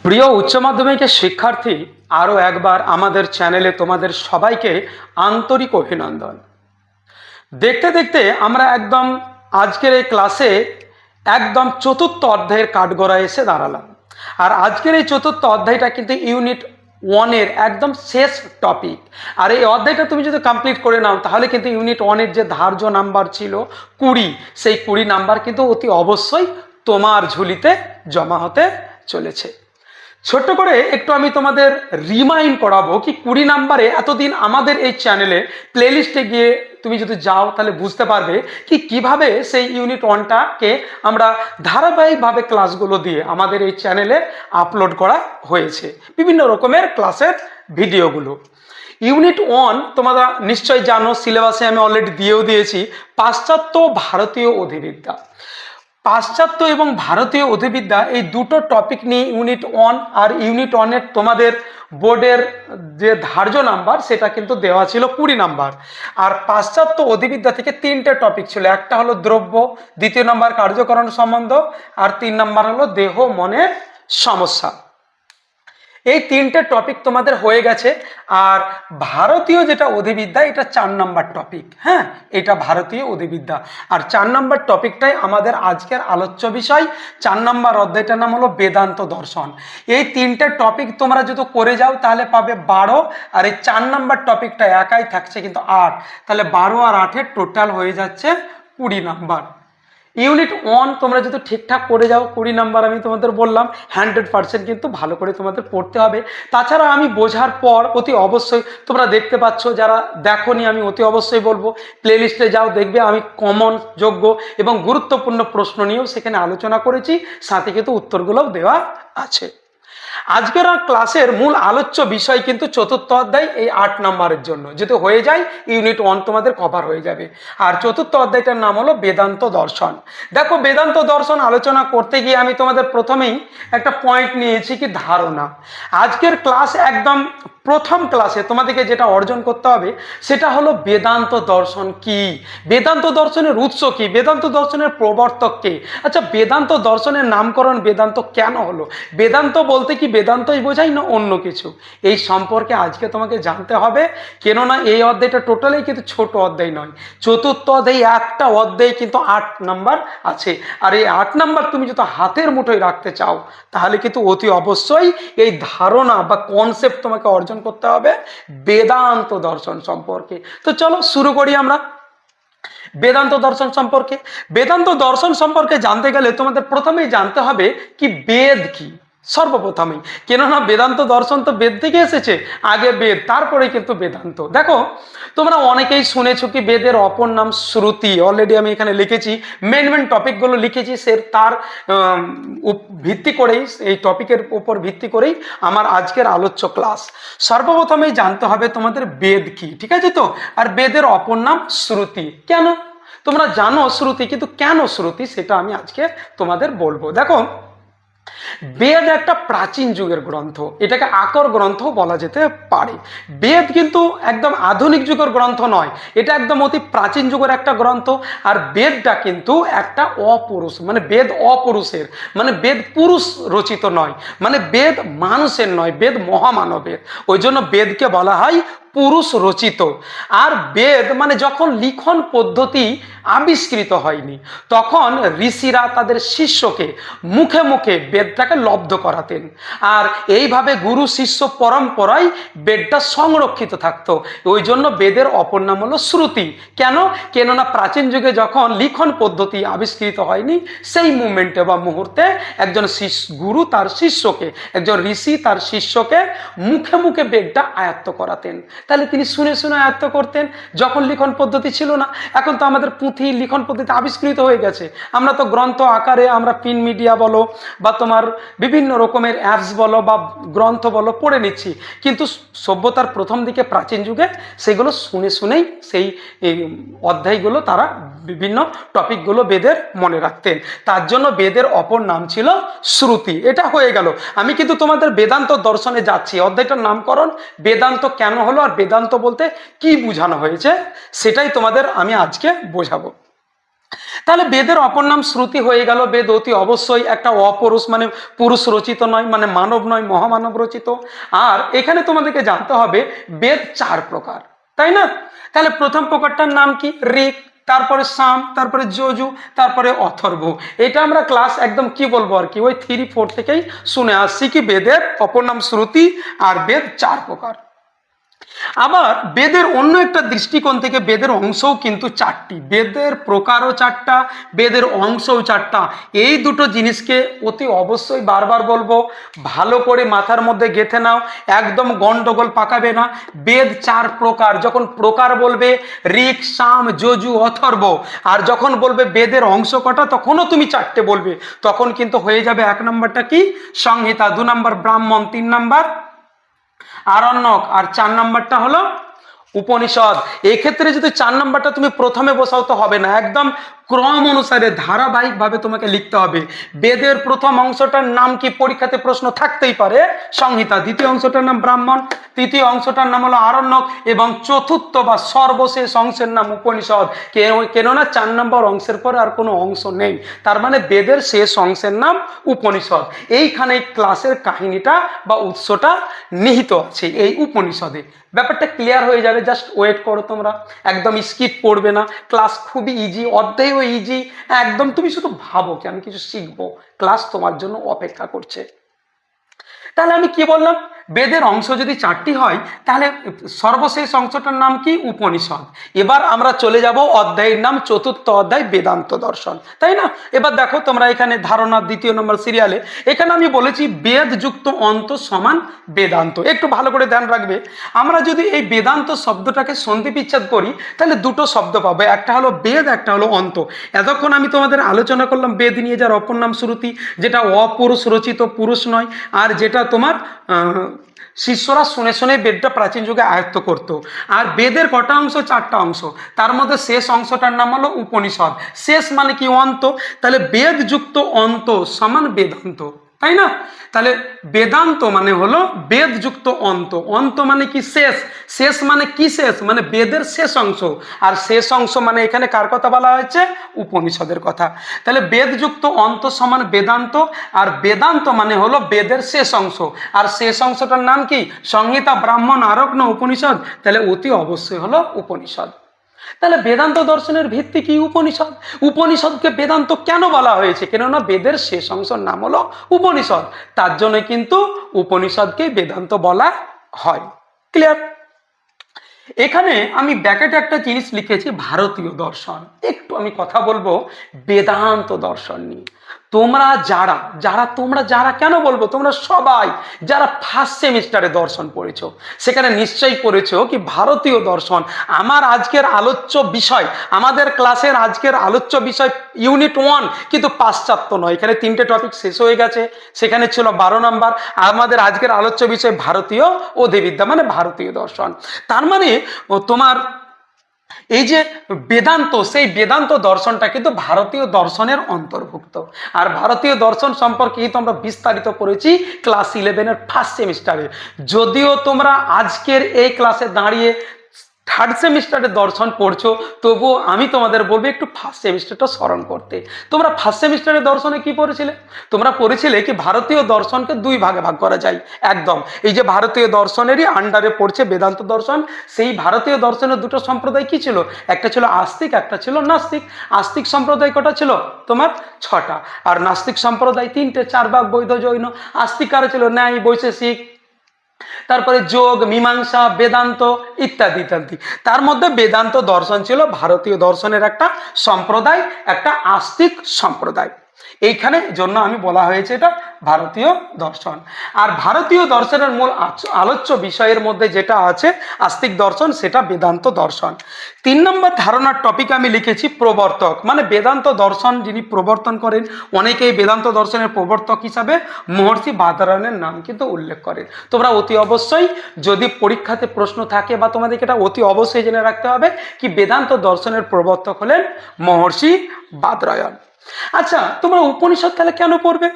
প্রিয় উচ্চ মাধ্যমিকের শিক্ষার্থী, আরও একবার আমাদের চ্যানেলে তোমাদের সবাইকে আন্তরিক অভিনন্দন। দেখতে দেখতে আমরা একদম আজকের এই ক্লাসে একদম চতুর্থ অধ্যায়ের কাঠগড়ায় এসে দাঁড়ালাম। আর আজকের এই চতুর্থ অধ্যায়টা কিন্তু ইউনিট 1-এর একদম শেষ টপিক। আর এই অধ্যায়টা তুমি যদি কমপ্লিট করে নাও তাহলে কিন্তু ইউনিট 1-এর যে ধার্য নাম্বার ছিল 20, সেই 20 নাম্বার কিন্তু অতি অবশ্যই তোমার ঝুলিতে জমা হতে চলেছে। ছোট্ট করে একটু আমি তোমাদের রিমাইন্ড করাবো কি 20 নাম্বারে এতদিন আমাদের এই চ্যানেলে প্লেলিস্টে গিয়ে তুমি যদি যাও তাহলে বুঝতে পারবে কি কিভাবে সেই ইউনিট 1টাকে আমরা ধারাবাহিকভাবে ক্লাসগুলো দিয়ে আমাদের এই চ্যানেলে আপলোড করা হয়েছে, বিভিন্ন রকমের ক্লাসের ভিডিওগুলো। ইউনিট 1 তোমরা নিশ্চয়ই জানো, সিলেবাসে আমি অলরেডি দিয়েও দিয়েছি, পাশ্চাত্য ভারতীয় অধিবিদ্যা। পাশ্চাত্য এবং ভারতীয় অধিবিদ্যা এই দুটো টপিক নিয়ে ইউনিট 1 আর ইউনিট 1-এর তোমাদের বোর্ডের যে ধার্য নাম্বার সেটা কিন্তু দেওয়া ছিল 20 নাম্বার। আর পাশ্চাত্য অধিবিদ্যা থেকে 3টে টপিক ছিল, একটা হলো দ্রব্য, দ্বিতীয় নাম্বার কার্যকরণ সম্বন্ধ, আর 3 নাম্বার হলো দেহ মনের সমস্যা। এই 3টে টপিক তোমাদের হয়ে গেছে। আর ভারতীয় যেটা অধিবিদ্যা এটা 4 নাম্বার টপিক। হ্যাঁ, এটা ভারতীয় অধিবিদ্যা। আর 4 নাম্বার টপিকটাই আমাদের আজকের আলোচ্য বিষয়। 4 নাম্বার অধ্যায়টার নাম হলো বেদান্ত দর্শন। এই 3টে টপিক তোমরা যদি করে যাও তাহলে পাবে 12, আর এই 4 নাম্বার টপিকটা একাই থাকছে কিন্তু 8, তাহলে 12 আর 8-এর টোটাল হয়ে যাচ্ছে 20 নাম্বার। ইউনিট 1 তোমরা যদি ঠিকঠাক করে যাও 20 নাম্বার আমি তোমাদের বললাম 100% কিন্তু ভালো করে তোমাদের পড়তে হবে। তাছাড়া আমি বোঝার পর অতি অবশ্যই তোমরা দেখতে পাচ্ছ, যারা দেখোনি আমি অতি অবশ্যই বলবো প্লেলিস্টে যাও, দেখবে আমি কমন, যোগ্য এবং গুরুত্বপূর্ণ প্রশ্ন নিয়েও সেখানে আলোচনা করেছি, সাথে কিন্তু উত্তরগুলোও দেওয়া আছে। আজকের ক্লাসের মূল আলোচ্য বিষয় কিন্তু চতুর্থ অধ্যায়, এই 8 নাম্বারের জন্য যদি হয়ে যায় ইউনিট 1 তোমাদের কভার হয়ে যাবে। আর চতুর্থ অধ্যায়টার নাম হলো বেদান্ত দর্শন। দেখো, বেদান্ত দর্শন আলোচনা করতে গিয়ে আমি তোমাদের প্রথমেই একটা পয়েন্ট নিয়েছি কি ধারণা। আজকের ক্লাস একদম প্রথম ক্লাসে তোমাদেরকে যেটা অর্জন করতে হবে সেটা হলো বেদান্ত দর্শন কি, বেদান্ত দর্শনের উৎস কি, বেদান্ত দর্শনের প্রবর্তক কে। আচ্ছা, বেদান্ত দর্শনের নামকরণ বেদান্ত কেন হলো, বেদান্ত বলতে কি বেদান্তই বোঝাই না অন্য কিছু, এই সম্পর্কে আজকে তোমাকে জানতে হবে। কেননা এই অধ্যায়টা টোটালি কিন্তু ছোট অধ্যায় নয়, চতুর্থ অধ্যায়, একটা অধ্যায় কিন্তু 8 নাম্বার আছে। আর এই 8 নাম্বার তুমি যদি হাতের মুঠোয় রাখতে চাও তাহলে কিন্তু অতি অবশ্যই এই ধারণা বা কনসেপ্ট তোমাকে অর্জন করতে হবে বেদান্ত দর্শন সম্পর্কে। তো চলো শুরু করি আমরা বেদান্ত দর্শন সম্পর্কে। বেদান্ত দর্শন সম্পর্কে জানতে গেলে তোমাদের প্রথমেই জানতে হবে কি বেদ কি, সর্বপ্রথমেই। কেননা বেদান্ত দর্শন তো বেদ থেকে এসেছে, আগে বেদ তারপরে কিন্তু বেদান্ত। দেখো, তোমরা অনেকেই শুনেছো কি বেদের অপর নাম শ্রুতি, অলরেডি আমি এখানে লিখেছি, মেন টপিকগুলো লিখেছি, তার ভিত্তি করেই, এই টপিকের উপর ভিত্তি করেই আমার আজকের আলোচ্য ক্লাস। সর্বপ্রথমেই জানতে হবে তোমাদের বেদ কি, ঠিক আছে তো। আর বেদের অপর নাম শ্রুতি। কেন তোমরা জানো শ্রুতি, কিন্তু কেন শ্রুতি সেটা আমি আজকে তোমাদের বলবো। দেখো, বেদ একটা প্রাচীন যুগের গ্রন্থ, এটাকে আকর গ্রন্থ বলা যেতে পারে। বেদ কিন্তু একদম আধুনিক যুগের গ্রন্থ নয়, এটা একদম অতি প্রাচীন যুগের একটা গ্রন্থ। আর বেদটা কিন্তু একটা অপুরুষ, মানে বেদ অপুরুষের, মানে বেদ পুরুষ রচিত নয়, মানে বেদ মানুষের নয়, বেদ মহামানবের। ওই জন্য বেদকে বলা হয় পুরুষ রচিত। আর বেদ মানে যখন লিখন পদ্ধতি আবিষ্কৃত হয়নি তখন ঋষিরা তাদের শিষ্যকে মুখে মুখে বেদটাকে লব্ধ করাতেন। আর এইভাবে গুরু শিষ্য পরম্পরায় বেদটা সংরক্ষিত থাকতো। ওই জন্য বেদের অপর নাম হলো শ্রুতি। কেননা প্রাচীন যুগে যখন লিখন পদ্ধতি আবিষ্কৃত হয়নি সেই মুমেন্টে বা মুহূর্তে একজন গুরু তার শিষ্যকে, একজন ঋষি তার শিষ্যকে মুখে মুখে বেদটা আয়ত্ত করাতেন। তাহলে তিনি শুনে শুনে আয়ত্ত করতেন যখন লিখন পদ্ধতি ছিল না। এখন তো আমাদের পুঁথি লিখন পদ্ধতি আবিষ্কৃত হয়ে গেছে, আমরা তো গ্রন্থ আকারে আমরা প্রিন্ট মিডিয়া বলো বা তোমার বিভিন্ন রকমের অ্যাপস বলো বা গ্রন্থ বলো পড়ে নিচ্ছি, কিন্তু সভ্যতার প্রথম দিকে প্রাচীন যুগে সেগুলো শুনে শুনেই সেই অধ্যায়গুলো তারা বিভিন্ন টপিকগুলো বেদের মনে রাখতেন। তার জন্য বেদের অপর নাম ছিল শ্রুতি। এটা হয়ে গেল। আমি কিন্তু তোমাদের বেদান্ত দর্শনে যাচ্ছি, অধ্যায়টার নামকরণ বেদান্ত কেন হলো আর বেদান্ত বলতে কি বোঝানো হয়েছে সেটাই তোমাদের আমি আজকে বোঝাবো। তাহলে বেদের অপর নাম শ্রুতি হয়ে গেল। বেদ অতি অবশ্যই একটা অপুরুষ, মানে পুরুষ রচিত নয়, মানে মানব নয়, মহামানব রচিত। আর এখানে তোমাদেরকে জানতে হবে বেদ 4 প্রকার, তাই না? তাহলে প্রথম প্রকারটার নাম কি? ঋক, তারপরে সাম, তারপরে যজু, তারপরে অথর্ব। এটা আমরা ক্লাস একদম কি বলবো আর কি ওই 3-4 থেকেই শুনে আসছি কি বেদের অপর নাম শ্রুতি আর বেদ 4 প্রকার। আবার বেদের অন্য একটা দৃষ্টিকোণ থেকে বেদের অংশও কিন্তু 4টি, বেদের প্রকারও 4টা, বেদের অংশও 4টা। এই দুটো জিনিসকে অতি অবশ্যই বারবার বলবো, ভালো করে মাথার মধ্যে গেঁথে নাও, একদম গন্ডগোল পাকাবে না। বেদ 4 প্রকার, যখন প্রকার বলবে ঋক, সাম, যজু, অথর্ব, আর যখন বলবে বেদের অংশ কটা তখনও তুমি 4টে বলবে, তখন কিন্তু হয়ে যাবে 1 নম্বরটা কি? সংহিতা, 2 নম্বর ব্রাহ্মণ, 3 নম্বর আরণ্যক, আর 4 নম্বরটা হলো উপনিষদ। এক্ষেত্রে যদি 4 নম্বরটা তুমি প্রথমে বসাও তো হবে না, একদম ক্রম অনুসারে ধারাবাহিকভাবে তোমাকে লিখতে হবে। বেদের প্রথম অংশটার নাম কি? পরীক্ষাতে প্রশ্ন থাকতেই পারে সংহিতা, দ্বিতীয় অংশটার নাম ব্রাহ্মণ, তৃতীয় অংশটার নাম হলো আরণ্যক, এবং চতুর্থ বা সর্বশেষ অংশের নাম উপনিষদ। কেননা 4 নম্বর অংশের পরে আর কোনো অংশ নেই, তার মানে বেদের শেষ অংশের নাম উপনিষদ। এইখানে ক্লাসের কাহিনীটা বা উৎসটা নিহিত আছে এই উপনিষদে। ব্যাপারটা ক্লিয়ার হয়ে যাবে, জাস্ট ওয়েট করো তোমরা, একদম স্কিপ করবে না। ক্লাস খুবই ইজি, অধ্যায়ও ইজি, একদম তুমি শুধু ভাবো কি আমি কিছু শিখবো, ক্লাস তোমার জন্য অপেক্ষা করছে। তাহলে আমি কি বললাম? বেদের অংশ যদি 4টি হয় তাহলে সর্বশেষ অংশটার নাম কি? উপনিষদ। এবার আমরা চলে যাব অধ্যায়ের নাম, 4র্থ অধ্যায় বেদান্ত দর্শন, তাই না? এবার দেখো তোমরা এখানে ধারণা 2 নম্বর সিরিয়ালে এখানে আমি বলেছি বেদ যুক্ত অন্ত সমান বেদান্ত। একটু ভালো করে ধ্যান রাখবে, আমরা যদি এই বেদান্ত শব্দটাকে সন্ধি বিচ্ছেদ করি তাহলে দুটো শব্দ পাবো, একটা হলো বেদ, একটা হলো অন্ত। এতক্ষণ আমি তোমাদের আলোচনা করলাম বেদ নিয়ে, যার অপর নাম শ্রুতি, যেটা অপুরুষ রচিত, পুরুষ নয়, আর যেটা তোমার শিষ্যরা শুনে শুনে বেদটা প্রাচীন যুগে আয়ত্ত করত। আর বেদের কটা অংশ? 4টা অংশ, তার মধ্যে শেষ অংশটার নাম হলো উপনিষদ। শেষ মানে কি? অন্ত। তাহলে বেদ যুক্ত অন্ত সমান বেদান্ত, তাই না? তাহলে বেদান্ত মানে হলো বেদ যুক্ত অন্ত, অন্ত মানে কি? শেষ। শেষ মানে কি? শেষ মানে বেদের শেষ অংশ, আর শেষ অংশ মানে এখানে কার কথা বলা হয়েছে? উপনিষদের কথা। তাহলে বেদ যুক্ত অন্ত সমান বেদান্ত, আর বেদান্ত মানে হলো বেদের শেষ অংশ, আর শেষ অংশটার নাম কি? সংহিতা, ব্রাহ্মণ, আরণ্যক, উপনিষদ। তাহলে অতি অবশ্যই হলো উপনিষদ। তাহলে বেদান্ত দর্শনের ভিত্তি কি? উপনিষদ। উপনিষদকে বেদান্ত কেন বলা হয়েছে? কেননা বেদের শেষ অংশের নাম হলো উপনিষদ, তার জন্য কিন্তু উপনিষদকে বেদান্ত বলা হয়। ক্লিয়ার? এখানে আমি ব্যাকেটে একটা জিনিস লিখেছি, ভারতীয় দর্শন। একটু আমি কথা বলবো বেদান্ত দর্শন নিয়ে। তোমরা যারা কেন বলবো, তোমরা সবাই যারা ফার্স্ট সেমিস্টারে দর্শন পড়েছো সেখানে নিশ্চয়ই পড়েছো কি ভারতীয় দর্শন। আমার আজকের আলোচ্য বিষয়, আমাদের ক্লাসের আজকের আলোচ্য বিষয় ইউনিট 1, কিন্তু পাশ্চাত্য নয়। এখানে 3টে টপিক শেষ হয়ে গেছে, সেখানে ছিল 12 নম্বর। আমাদের আজকের আলোচ্য বিষয় ভারতীয় অধিবিদ্যা, মানে ভারতীয় দর্শন। তার মানে তোমার এই যে বেদান্ত, সেই বেদান্ত দর্শনটা কিন্তু ভারতীয় দর্শনের অন্তর্ভুক্ত। আর ভারতীয় দর্শন সম্পর্কে তো আমরা বিস্তারিত পড়েছি ক্লাস 11-এর ফার্স্ট সেমিস্টারে। যদিও তোমরা আজকের এই ক্লাসে দাঁড়িয়ে 3rd সেমিস্টারে দর্শন পড়ছো, তবুও আমি তোমাদের বলবো একটু ফার্স্ট সেমিস্টারটা স্মরণ করতে। তোমরা ফার্স্ট সেমিস্টারে দর্শনে কি পড়েছিলে? তোমরা পড়েছিলে কি ভারতীয় দর্শনকে 2 ভাগে ভাগ করা যায়। একদম এই যে ভারতীয় দর্শনেরই আন্ডারে পড়ছে বেদান্ত দর্শন। সেই ভারতীয় দর্শনের 2টো সম্প্রদায় কি ছিল? একটা ছিল আস্তিক, একটা ছিল নাস্তিক। আস্তিক সম্প্রদায় কটা ছিল? তোমার 6টা। আর নাস্তিক সম্প্রদায় 3টে, 4 ভাগ, বৈধ, জৈন। আস্তিক কারা ছিল? ন্যায়, বৈশেষিক, তারপরে যোগ, মীমাংসা, বেদান্ত ইত্যাদি ইত্যাদি। তার মধ্যে বেদান্ত দর্শন ছিল ভারতীয় দর্শনের একটা সম্প্রদায়, একটা আস্তিক সম্প্রদায়। এইখানে জন্য আমি বলা হয়েছে এটা ভারতীয় দর্শন। আর ভারতীয় দর্শনের মূল আলোচ্য বিষয়ের মধ্যে যেটা আছে আস্তিক দর্শন, সেটা বেদান্ত দর্শন। 3 নম্বর ধারণার টপিক আমি লিখেছি প্রবর্তক, মানে বেদান্ত দর্শন যিনি প্রবর্তন করেন। অনেকেই বেদান্ত দর্শনের প্রবর্তক হিসাবে মহর্ষি বাদরায়ণের নাম কিন্তু উল্লেখ করেন। তোমরা অতি অবশ্যই, যদি পরীক্ষাতে প্রশ্ন থাকে বা তোমাদেরকে এটা অতি অবশ্যই জেনে রাখতে হবে কি বেদান্ত দর্শনের প্রবর্তক হলেন মহর্ষি বাদরায়ণ। আচ্ছা, তোমরা উপনিষদ তাহলে কেন পড়বে?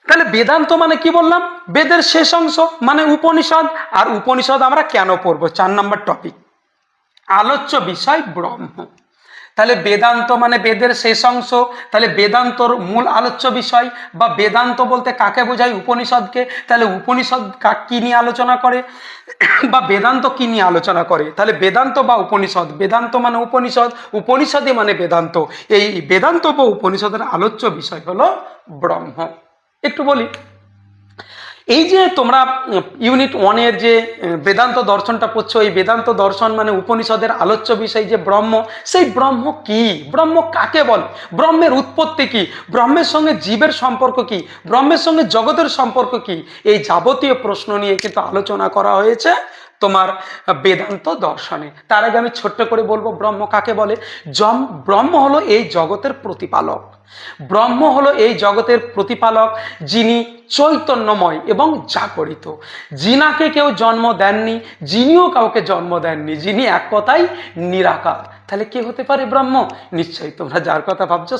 তাহলে বেদান্ত মানে কি বললাম? বেদের শেষ অংশ মানে উপনিষদ। আর উপনিষদ আমরা কেন পড়বো? 4 নম্বর টপিক, আলোচ্য বিষয় ব্রহ্ম। তাহলে বেদান্ত মানে বেদের শেষ অংশ, তাহলে বেদান্তর মূল আলোচ্য বিষয় বা বেদান্ত বলতে কাকে বোঝায়? উপনিষদকে। তাহলে উপনিষদ কি নিয়ে আলোচনা করে বা বেদান্ত কি নিয়ে আলোচনা করে? তাহলে বেদান্ত বা উপনিষদ, বেদান্ত মানে উপনিষদ, উপনিষদই মানে বেদান্ত। এই বেদান্ত বা উপনিষদের আলোচ্য বিষয় হলো ব্রহ্ম। একটু বলি, এই যে তোমরা ইউনিট 1-এর যে বেদান্ত দর্শনটা পড়ছো, এই বেদান্ত দর্শন মানে উপনিষদের আলোচ্য বিষয় যে ব্রহ্ম, সেই ব্রহ্ম কি, ব্রহ্ম কাকে বলে, ব্রহ্মের উৎপত্তি কি, ব্রহ্মের সঙ্গে জীবের সম্পর্ক কি, ব্রহ্মের সঙ্গে জগতের সম্পর্ক কি, এই যাবতীয় প্রশ্ন নিয়ে কিন্তু আলোচনা করা হয়েছে তোমার বেদান্ত দর্শনে। তার আগে আমি ছোট্ট করে বলবো ব্রহ্ম কাকে বলে। ব্রহ্ম হলো এই জগতের প্রতিপালক, ব্রহ্ম হলো এই জগতের প্রতিপালক, যিনি চৈতন্যময় এবং জাগরিত, যিনাকে কেউ জন্ম দেননি, যিনিও কাউকে জন্ম দেননি, যিনি এক কথায় নিরাকার। তাহলে কে হতে পারে ব্রহ্ম? নিশ্চয়ই তোমরা যার কথা ভাবছো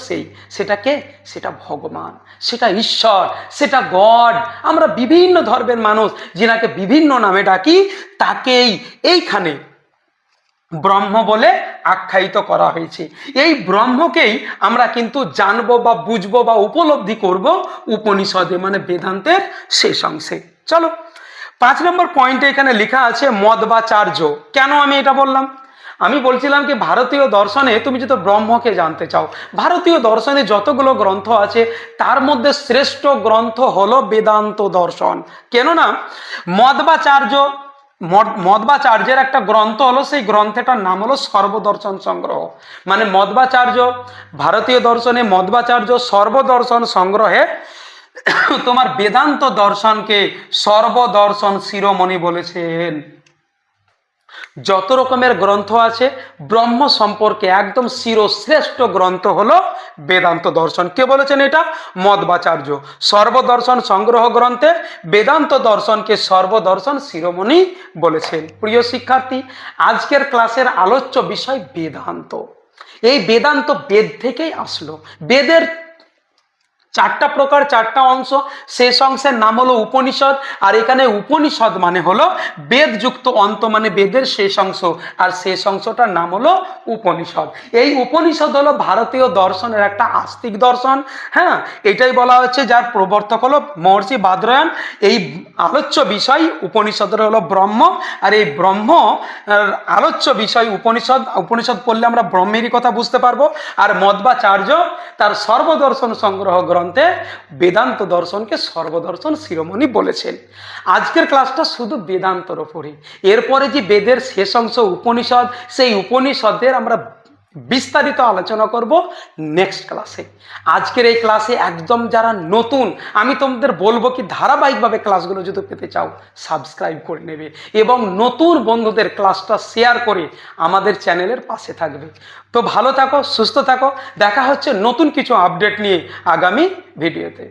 সেটা কে? সেটা ভগবান, সেটা ঈশ্বর, সেটা গড। আমরা বিভিন্ন ধর্মের মানুষ যিনাকে বিভিন্ন নামে ডাকি, তাকেই এইখানে ব্রহ্ম বলে আখ্যায়িত করা হয়েছে। এই ব্রহ্মকেই আমরা কিন্তু জানবো বা বুঝবো বা উপলব্ধি করব উপনিষদে মানে বেদান্তের শেষ অংশে। চলো 5 নম্বর পয়েন্টে এখানে লেখা আছে মধ্বাচার্য। কেন আমি এটা বললাম? আমি বলছিলাম কি ভারতীয় দর্শনে তুমি যদি ব্রহ্মকে জানতে চাও, ভারতীয় দর্শনে যতগুলো গ্রন্থ আছে তার মধ্যে শ্রেষ্ঠ গ্রন্থ হলো বেদান্ত দর্শন। কেননা মধ্বাচার্যের একটা গ্রন্থ হলো, সেই গ্রন্থটার নাম হলো সর্বদর্শন সংগ্রহ। মানে মধ্বাচার্য, ভারতীয় দর্শনে মধ্বাচার্য সর্বদর্শন সংগ্রহে তোমার বেদান্ত দর্শনকে সর্বদর্শন শিরোমণি বলেছেন। যত রকমের গ্রন্থ আছে ব্রহ্ম সম্পর্কে একদম শিরশ্রেষ্ঠ গ্রন্থ হলো বেদান্ত দর্শন। কে বলেছেন এটা? মধ্বাচার্য। সর্বদর্শন সংগ্রহ গ্রন্থে বেদান্ত দর্শনকে সর্বদর্শন শিরোমণি বলেছেন। প্রিয় শিক্ষার্থী, আজকের ক্লাসের আলোচ্য বিষয় বেদান্ত। এই বেদান্ত বেদ থেকেই আসলো। বেদের 4টা প্রকার, 4টা অংশ, শেষ অংশের নাম হলো উপনিষদ। আর এখানে উপনিষদ মানে হলো বেদযুক্ত অন্ত, মানে বেদের শেষ অংশ, আর শেষ অংশটার নাম হলো উপনিষদ। এই উপনিষদ হলো ভারতীয় দর্শনের একটা আস্তিক দর্শন। হ্যাঁ, এটাই বলা হচ্ছে যার প্রবর্তক হলো মহর্ষি বাদরায়ণ। এই আলোচ্য বিষয় উপনিষদের হলো ব্রহ্ম, আর এই ব্রহ্ম আলোচ্য বিষয় উপনিষদ পড়লে আমরা ব্রহ্মেরই কথা বুঝতে পারবো। আর মধ্বাচার্য তার সর্বদর্শন সংগ্রহ গ্রন্থে বেদান্ত দর্শনকে সর্বদর্শন শিরোমণি বলেছেন। আজকের ক্লাসটা শুধু বেদান্তর ওপরে। এরপরে যে বেদের শেষ অংশ উপনিষদ, সেই উপনিষদের আমরা বিস্তারিত আলোচনা করব নেক্সট ক্লাসে। আজকের এই ক্লাসে একদম যারা নতুন, আমি তোমাদের বলবো কি ধারাবাহিকভাবে ক্লাসগুলো যদি পেতে চাও সাবস্ক্রাইব করে নেবে এবং নতুন বন্ধুদের ক্লাসটা শেয়ার করে আমাদের চ্যানেলের পাশে থাকবে। তো ভালো থাকো, সুস্থ থাকো, দেখা হচ্ছে নতুন কিছু আপডেট নিয়ে আগামী ভিডিওতে।